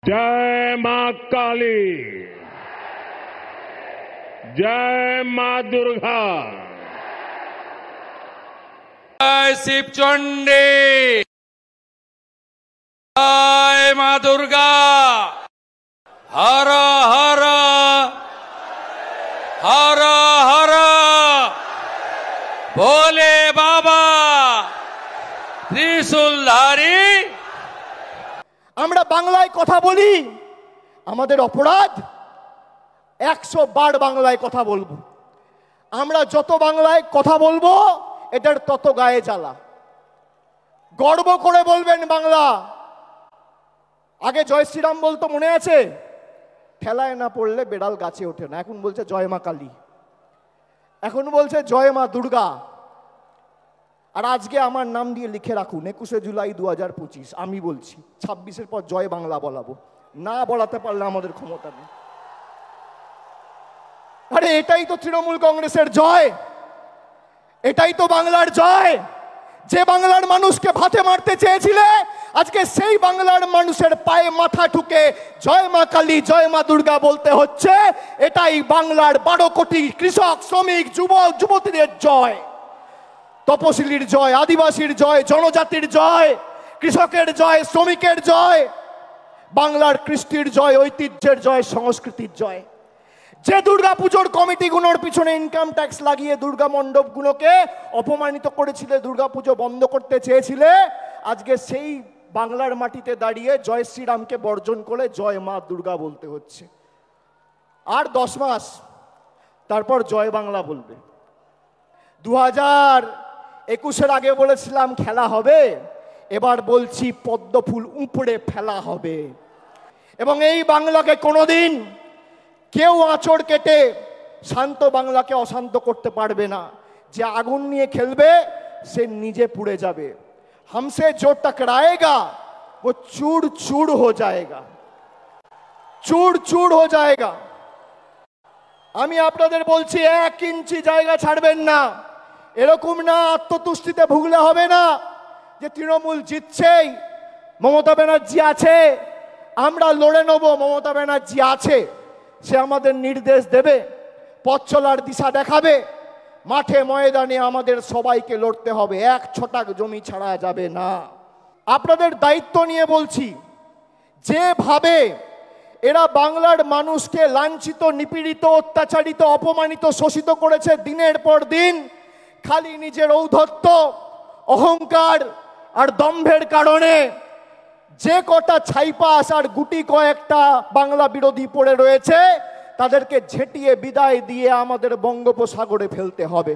जय मां काली, जय मां दुर्गा, जय शिवचंडी, जय मां दुर्गा, हर हर हर हर भोले बाबा त्रिशूलधारी। আমরা বাংলায় কথা বলি, আমাদের অপরাধ 100 বার বাংলায় কথা বলবো। আমরা যত বাংলায় কথা বলবো এটার তত গায়ে জ্বালা। গর্ব করে বলবেন বাংলা। আগে জয় শ্রীরাম বলতো, মনে আছে? ঠেলায় না পড়লে বেড়াল গাছে ওঠে না। এখন বলছে জয় মা কালী, এখন বলছে জয় মা দুর্গা। আর আজকে আমার নাম দিয়ে লিখে রাখুন 21শে জুলাই 2025। আমি বলছি 26-এর পর জয় বাংলা বলাবো, না বলাতে পারলে আমাদের ক্ষমতা নেই। আরে এটাই তো তৃণমূল কংগ্রেসের জয়, এটাই তো বাংলার জয়। যে বাংলার মানুষকে ভাতে মারতে চেয়েছিলে, আজকে সেই বাংলার মানুষের পায়ে মাথা ঠুকে জয় মা কালী, জয় মা দুর্গা বলতে হচ্ছে। এটাই বাংলার 12 কোটি কৃষক, শ্রমিক, যুবক যুবতীদের জয়, তপশিলীর জয়, আদিবাসীর জয়, জনজাতির জয়, কৃষকের জয়, শ্রমিকের জয়, বাংলার কৃষ্টির জয়, ঐতিহ্যের জয়, সংস্কৃতির জয়। যে দুর্গাপুজোর কমিটিগুলোর পিছনে ইনকাম ট্যাক্স লাগিয়ে দুর্গা মণ্ডপগুলোকে অপমানিত করেছিলে, দুর্গাপুজো বন্ধ করতে চেয়েছিলে, আজকে সেই বাংলার মাটিতে দাঁড়িয়ে জয় শ্রীরামকে বর্জন করে জয় মা দুর্গা বলতে হচ্ছে। আর 10 মাস তারপর জয় বাংলা বলবে। 2021-এর আগে বলেছিলাম খেলা হবে, এবার বলছি পদ্ম ফুল উপড়ে ফেলা হবে। এবং এই বাংলাকে কোনোদিন কেউ আঁচড় কেটে শান্ত বাংলাকে অশান্ত করতে পারবে না। যে আগুন নিয়ে খেলবে সে নিজে পুড়ে যাবে। हमसे जो टकराएगा वो चूर चूर हो जाएगा, चूर चूर हो जाएगा। আমি আপনাদের বলছি 1 ইঞ্চি জায়গা ছাড়বেন না। এরকম না আত্মতুষ্টিতে ভুগলে হবে না যে তৃণমূল জিতছেই, মমতা ব্যানার্জি আছে, আমরা লড়ে নেব। মমতা ব্যানার্জি আছে, সে আমাদের নির্দেশ দেবে, পথ চলার দিশা দেখাবে। মাঠে ময়দানে আমাদের সবাইকে লড়তে হবে, 1 ছটাক জমি ছাড়া যাবে না। আপনাদের দায়িত্ব নিয়ে বলছি, যেভাবে এরা বাংলার মানুষকে লাঞ্ছিত, নিপীড়িত, অত্যাচারিত, অপমানিত, শোষিত করেছে দিনের পর দিন, খালি নিজের ঔদ্ধত্য, অহংকার আর দম্ভের কারণে যে কটা ছাইপাস আর গুটি কয়েকটা বাংলা বিরোধী পড়ে রয়েছে, তাদেরকে ঝেঁটিয়ে বিদায় দিয়ে আমাদের বঙ্গোপসাগরে ফেলতে হবে।